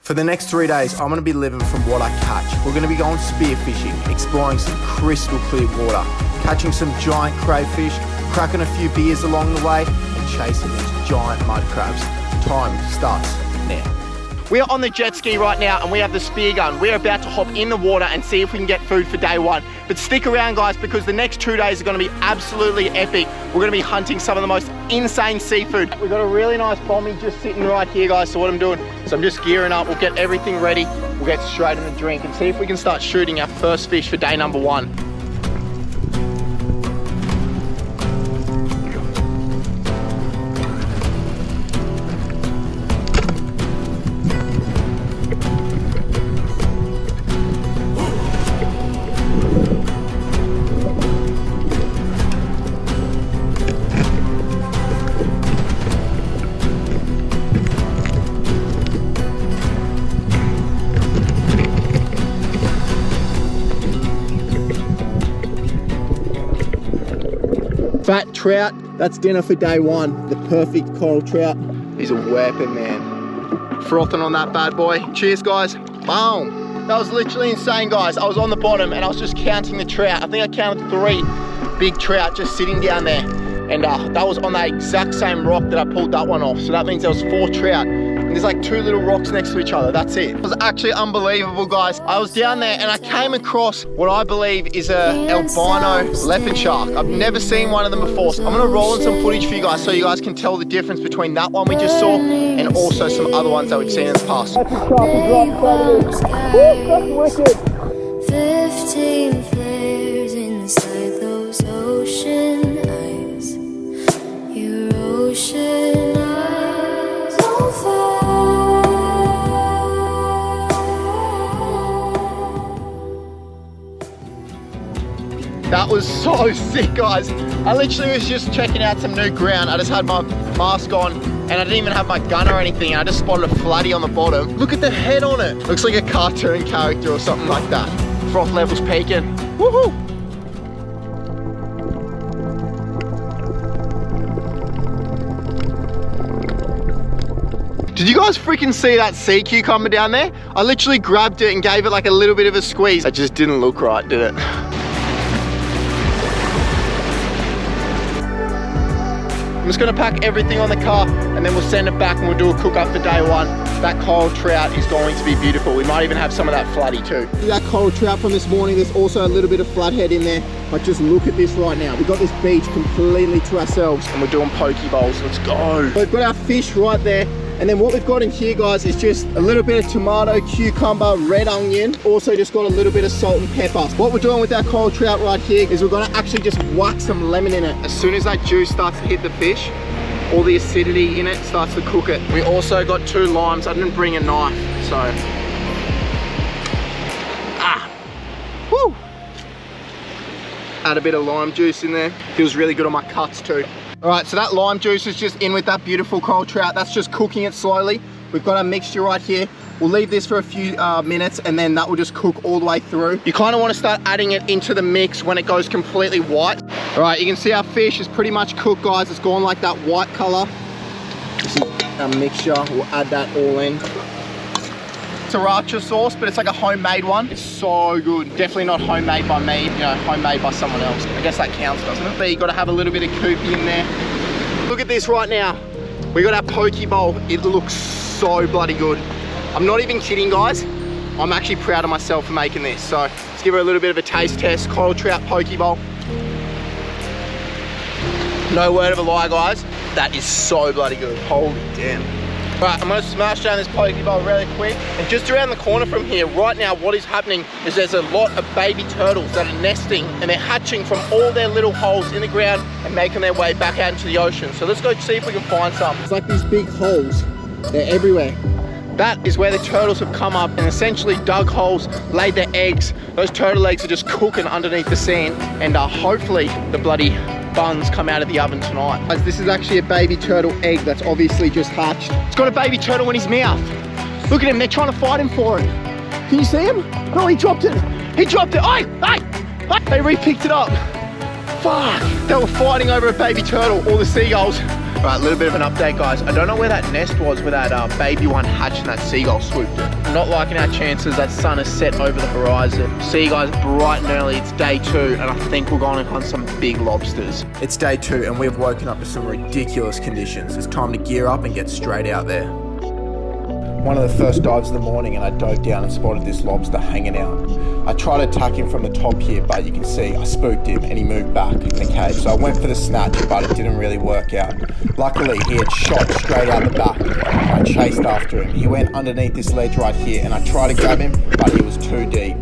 For the next 3 days, I'm going to be living from what I catch. We're going to be going spearfishing, exploring some crystal clear water, catching some giant crayfish, cracking a few beers along the way, and chasing these giant mud crabs. Time starts now. We are on the jet ski right now and we have the spear gun. We're about to hop in the water and see if we can get food for day one. But stick around, guys, because the next 2 days are going to be absolutely epic. We're going to be hunting some of the most insane seafood. We've got a really nice bommy just sitting right here, guys. So what I'm doing is I'm just gearing up. We'll get everything ready. We'll get straight in the drink and see if we can start shooting our first fish for day number one. Fat trout, that's dinner for day one. The perfect coral trout. He's a weapon, man. Frothing on that bad boy. Cheers, guys. Boom. That was literally insane, guys. I was on the bottom and I was just counting the trout. I think I counted 3 big trout just sitting down there. And that was on that exact same rock that I pulled that one off. So that means there was 4 trout. And there's like 2 little rocks next to each other. That's it. It was actually unbelievable, guys. I was down there and I came across what I believe is a albino leopard shark. I've never seen one of them before. So I'm gonna roll in some footage for you guys so you guys can tell the difference between that one we just saw and also some other ones that we've seen in the past. That's a shark is right. Woo, that's wicked. 15 flares inside those ocean eyes. Your ocean eyes on fire. That was so sick, guys. I literally was just checking out some new ground. I just had my mask on and I didn't even have my gun or anything. I just spotted a flatty on the bottom. Look at the head on it. Looks like a cartoon character or something like that. Froth levels peaking. Woohoo! Did you guys freaking see that sea cucumber down there? I literally grabbed it and gave it like a little bit of a squeeze. It just didn't look right, did it? I'm just gonna pack everything on the car and then we'll send it back and we'll do a cook up for day one. That coral trout is going to be beautiful. We might even have some of that flatty too. That coral trout from this morning, there's also a little bit of flathead in there. But just look at this right now. We've got this beach completely to ourselves and we're doing poke bowls. Let's go. We've got our fish right there. And then what we've got in here, guys, is just a little bit of tomato, cucumber, red onion. Also just got a little bit of salt and pepper. What we're doing with our coral trout right here is we're gonna actually just whack some lemon in it. As soon as that juice starts to hit the fish, all the acidity in it starts to cook it. We also got 2 limes. I didn't bring a knife, so. Woo! Add a bit of lime juice in there. Feels really good on my cuts too. All right, so that lime juice is just in with that beautiful coral trout. That's just cooking it slowly. We've got our mixture right here. We'll leave this for a few minutes and then that will just cook all the way through. You kind of want to start adding it into the mix when it goes completely white. All right, you can see our fish is pretty much cooked, guys. It's gone like that white color. This is our mixture. We'll add that all in. Sriracha sauce, but it's like a homemade one. It's so good. Definitely not homemade by me, you know, homemade by someone else. I guess that counts, doesn't it? But you got to have a little bit of koopy in there. Look at this right now. We got our poke bowl. It looks so bloody good. I'm not even kidding, guys. I'm actually proud of myself for making this. So let's give her a little bit of a taste test. Coral trout poke bowl. No word of a lie, guys. That is so bloody good. Holy damn. Right, I'm gonna smash down this poke bowl really quick. And just around the corner from here, right now, what is happening is there's a lot of baby turtles that are nesting and they're hatching from all their little holes in the ground and making their way back out into the ocean. So let's go see if we can find some. It's like these big holes. They're everywhere. That is where the turtles have come up and essentially dug holes, laid their eggs. Those turtle eggs are just cooking underneath the sand and hopefully the bloody buns come out of the oven tonight. Guys, this is actually a baby turtle egg that's obviously just hatched. It's got a baby turtle in his mouth. Look at him, they're trying to fight him for it. Can you see him? No, he dropped it. He dropped it. They re-picked it up. Fuck, they were fighting over a baby turtle. All the seagulls Right, a little bit of an update, guys. I don't know where that nest was where that baby one hatched and that seagull swooped it. I'm not liking our chances. That sun is set over the horizon. See you guys bright and early. It's day 2 and I think we're going to hunt some big lobsters. It's day 2 and we've woken up to some ridiculous conditions. It's time to gear up and get straight out there. One of the first dives of the morning and I dove down and spotted this lobster hanging out. I tried to attack him from the top here, but you can see I spooked him and he moved back in the cave. So I went for the snatch, but it didn't really work out. Luckily, he had shot straight out the back. I chased after him. He went underneath this ledge right here and I tried to grab him, but he was too deep.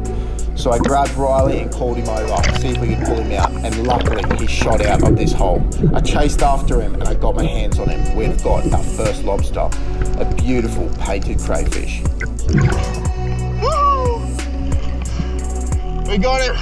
So I grabbed Riley and called him over to see if we could pull him out, and luckily he shot out of this hole. I chased after him and I got my hands on him. We've got our first lobster, a beautiful painted crayfish. Woo! We got it!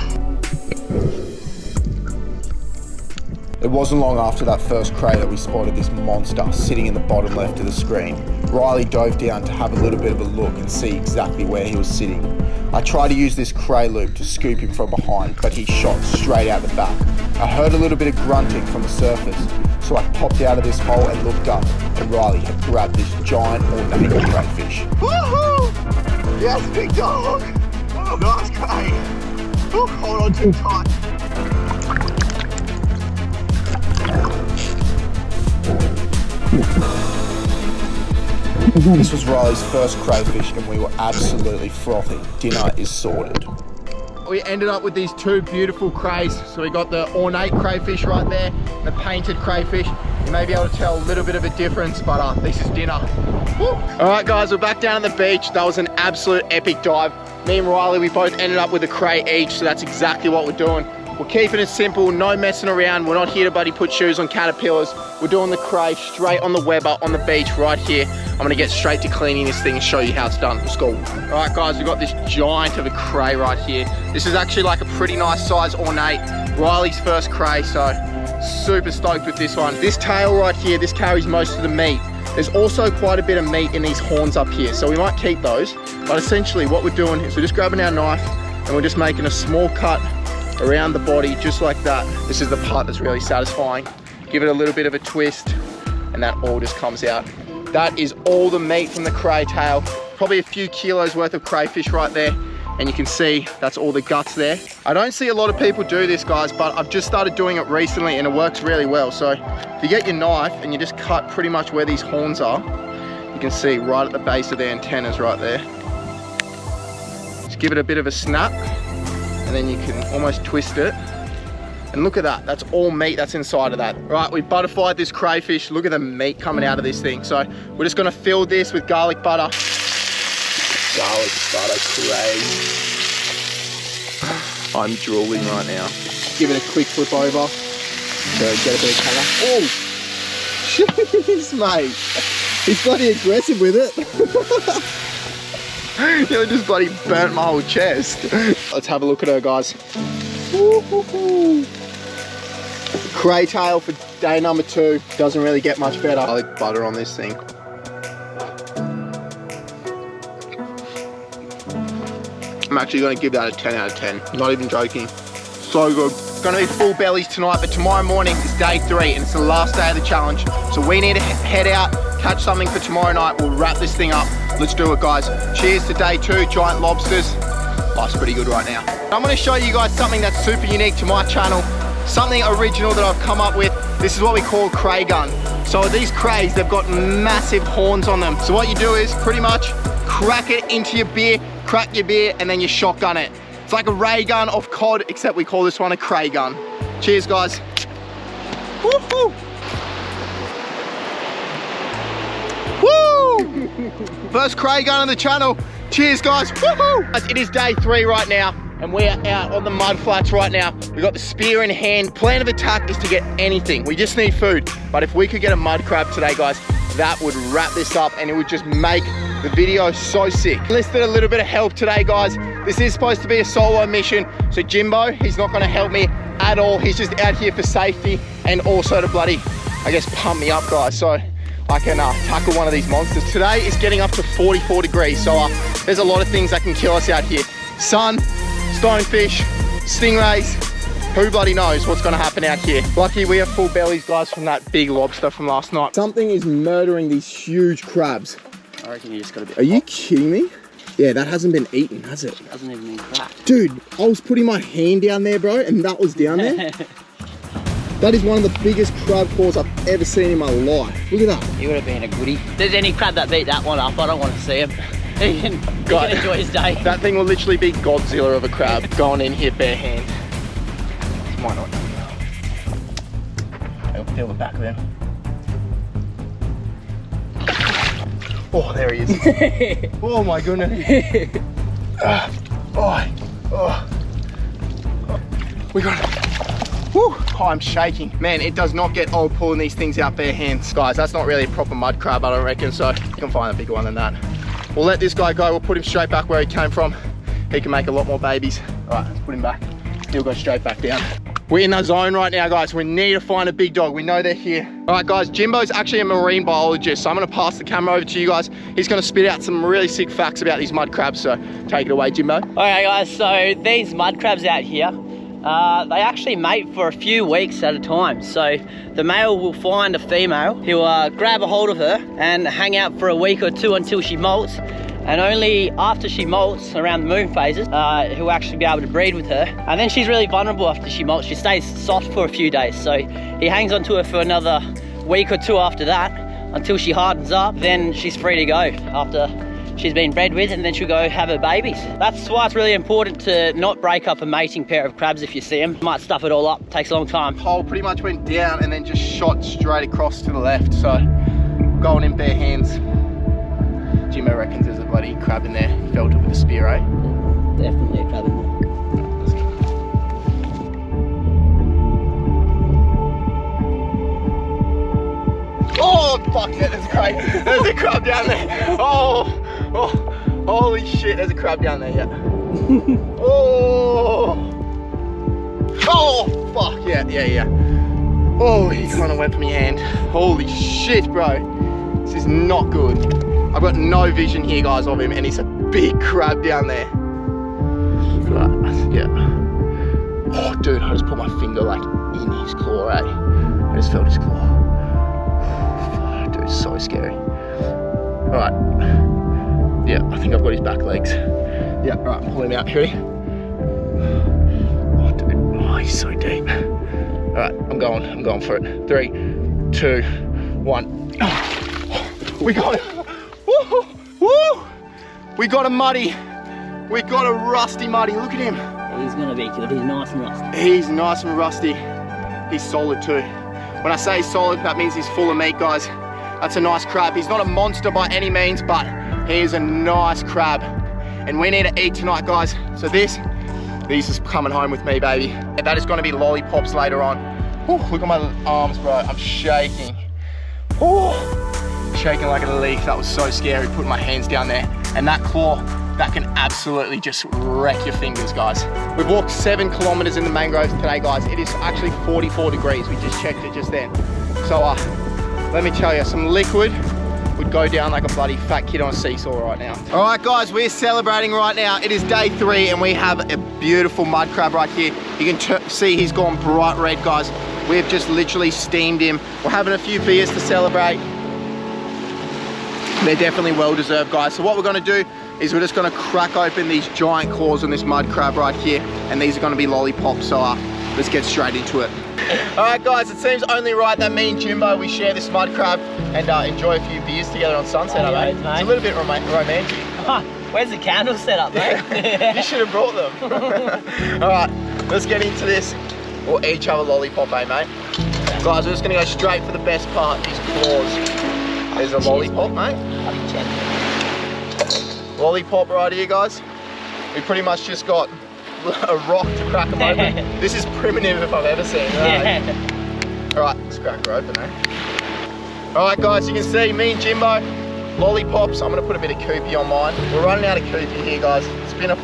It wasn't long after that first cray that we spotted this monster sitting in the bottom left of the screen. Riley dove down to have a little bit of a look and see exactly where he was sitting. I tried to use this cray loop to scoop him from behind, but he shot straight out the back. I heard a little bit of grunting from the surface, so I popped out of this hole and looked up, and Riley had grabbed this giant ornate crayfish. Woohoo! Yes, big dog! Oh, nice cray! Ooh, hold on too tight. This was Riley's first crayfish and we were absolutely frothy. Dinner is sorted. We ended up with these 2 beautiful crays. So we got the ornate crayfish right there, the painted crayfish. You may be able to tell a little bit of a difference, but this is dinner. Woo. All right, guys, we're back down on the beach. That was an absolute epic dive. Me and Riley, we both ended up with a cray each, so that's exactly what we're doing. We're keeping it simple, no messing around. We're not here to buddy put shoes on caterpillars. We're doing the cray straight on the Weber on the beach right here. I'm gonna get straight to cleaning this thing and show you how it's done. Let's go. All right, guys, we've got this giant of a cray right here. This is actually like a pretty nice size ornate. Riley's first cray, so super stoked with this one. This tail right here, this carries most of the meat. There's also quite a bit of meat in these horns up here, so we might keep those. But essentially what we're doing is we're just grabbing our knife and we're just making a small cut around the body, just like that. This is the part that's really satisfying. Give it a little bit of a twist and that all just comes out. That is all the meat from the cray tail. Probably a few kilos worth of crayfish right there. And you can see that's all the guts there. I don't see a lot of people do this, guys, but I've just started doing it recently and it works really well. So if you get your knife and you just cut pretty much where these horns are, you can see right at the base of the antennas right there. Just give it a bit of a snap and then you can almost twist it. And look at that, that's all meat that's inside of that. Right, we butterflied this crayfish. Look at the meat coming out of this thing. So we're just gonna fill this with garlic butter. Garlic butter crazy. I'm drooling right now. Give it a quick flip over to get a bit of colour. Oh, jeez, mate. He's bloody aggressive with it. You just bloody burnt my whole chest. Let's have a look at her, guys. Cray tail for day number 2. Doesn't really get much better. Garlic butter on this thing. I'm actually going to give that a 10 out of 10. Not even joking. So good. Going to be full bellies tonight, but tomorrow morning is day 3 and it's the last day of the challenge. So we need to head out, catch something for tomorrow night. We'll wrap this thing up. Let's do it, guys. Cheers to day 2, giant lobsters. Life's pretty good right now. I'm going to show you guys something that's super unique to my channel. Something original that I've come up with. This is what we call cray gun. So these crays, they've got massive horns on them. So what you do is pretty much crack it into your beer, crack your beer, and then you shotgun it. It's like a ray gun of cod, except we call this one a cray gun. Cheers, guys. Woo-hoo. Woo! First cray gun on the channel. Cheers, guys. Woohoo! It is day 3 right now, and we are out on the mud flats right now. We've got the spear in hand. Plan of attack is to get anything. We just need food. But if we could get a mud crab today, guys, that would wrap this up and it would just make the video so sick. Enlisted a little bit of help today, guys. This is supposed to be a solo mission. So Jimbo, he's not gonna help me at all. He's just out here for safety and also to bloody, I guess, pump me up, guys. So I can tackle one of these monsters. Today it's getting up to 44 degrees. So there's a lot of things that can kill us out here. Sun, stonefish, stingrays, Who bloody knows what's gonna happen out here? Lucky we have full bellies, guys, from that big lobster from last night. Something is murdering these huge crabs. I reckon you just got a bit. Are you kidding me? Yeah, that hasn't been eaten, has it? It hasn't even been cracked. Dude, I was putting my hand down there, bro, and that was down there. That is one of the biggest crab claws I've ever seen in my life. Look at that. He would have been a goodie. If there's any crab that beat that one up, I don't want to see him. He can enjoy his day. That thing will literally be Godzilla of a crab going in here bare hand. Why not? I'll feel the back of him. Oh, there he is. Oh my goodness. We got it. Woo. Oh, I'm shaking. Man, it does not get old pulling these things out bare hands. Guys, that's not really a proper mud crab, I don't reckon, so you can find a bigger one than that. We'll let this guy go. We'll put him straight back where he came from. He can make a lot more babies. All right, let's put him back. He'll go straight back down. We're in the zone right now, guys. We need to find a big dog. We know they're here. All right, guys, Jimbo's actually a marine biologist, so I'm gonna pass the camera over to you guys. He's gonna spit out some really sick facts about these mud crabs, so take it away, Jimbo. Okay, guys, so these mud crabs out here, they actually mate for a few weeks at a time. So the male will find a female, he'll grab a hold of her and hang out for a week or two until she molts. And only after she molts, around the moon phases, he'll actually be able to breed with her. And then she's really vulnerable after she molts. She stays soft for a few days. So he hangs onto her for another week or two after that, until she hardens up. Then she's free to go after she's been bred with, and then she'll go have her babies. That's why it's really important to not break up a mating pair of crabs if you see them. Might stuff it all up, takes a long time. Pole pretty much went down and then just shot straight across to the left. So going in bare hands. Jimbo reckons there's a bloody crab in there. He felt it with a spear, eh? Definitely a crab in there. Oh, fuck yeah, there's great. There's a crab down there. Oh, holy shit, there's a crab down there, yeah. Oh, fuck, yeah. Oh, he kind of went for my hand. Holy shit, bro. This is not good. I've got no vision here, guys, of him, and he's a big crab down there. Yeah. Oh, dude, I just put my finger like in his claw, eh? I just felt his claw. Dude, it's so scary. All right. Yeah, I think I've got his back legs. Yeah, all right, pull him out. Ready? Oh, dude, oh, he's so deep. All right, I'm going for it. 3, 2, 1. Oh, we got it. Woo! Woo! We got a muddy. We got a rusty muddy. Look at him. He's gonna be good. He's nice and rusty. He's nice and rusty. He's solid too. When I say solid, that means he's full of meat, guys. That's a nice crab. He's not a monster by any means, but he is a nice crab. And we need to eat tonight, guys. So these is coming home with me, baby. And that is gonna be lollipops later on. Whew, look at my arms, bro. I'm shaking. Oh. Shaking like a leaf. That was so scary, putting my hands down there. And that claw, that can absolutely just wreck your fingers, guys. We've walked 7 kilometers in the mangroves today, guys. It is actually 44 degrees. We just checked it just then. So let me tell you, some liquid would go down like a bloody fat kid on a seesaw right now. All right, guys, we're celebrating right now. It is day 3 and we have a beautiful mud crab right here. You can see he's gone bright red, guys. We've just literally steamed him. We're having a few beers to celebrate. They're definitely well-deserved, guys. So what we're gonna do is we're just gonna crack open these giant claws on this mud crab right here, and these are gonna be lollipops, so let's get straight into it. All right, guys, it seems only right that me and Jimbo, we share this mud crab and enjoy a few beers together on Sunset, mate. It's a little bit romantic. Where's the candle set up, mate? You should have brought them. All right, let's get into this. We'll each have a lollipop, eh, mate? Guys, we're just gonna go straight for the best part, these claws. There's a lollipop, mate. Lollipop right here, guys. We pretty much just got a rock to crack them open. This is primitive if I've ever seen. Right? All right, let's crack her open, eh? All right, guys, you can see me and Jimbo, lollipops. I'm gonna put a bit of koopy on mine. We're running out of koopy here, guys. It's been a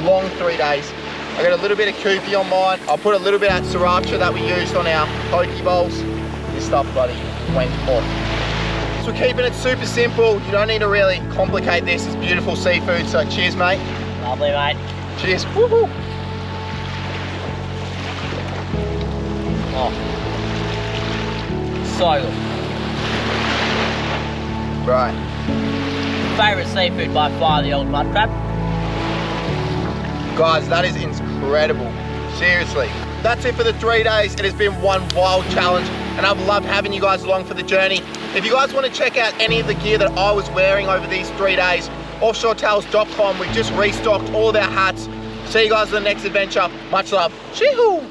long 3 days. I got a little bit of koopy on mine. I'll put a little bit of sriracha that we used on our poke bowls. This stuff, buddy, went hot. So we're keeping it super simple. You don't need to really complicate this. It's beautiful seafood, so cheers, mate. Lovely, mate. Cheers. Woohoo. Oh. So good. Right. Favourite seafood by far, the old mud crab. Guys, that is incredible. Seriously. That's it for the 3 days. It has been one wild challenge, and I've loved having you guys along for the journey. If you guys want to check out any of the gear that I was wearing over these 3 days, offshoretales.com. We've just restocked all of our hats. See you guys in the next adventure. Much love. Chee-hoo!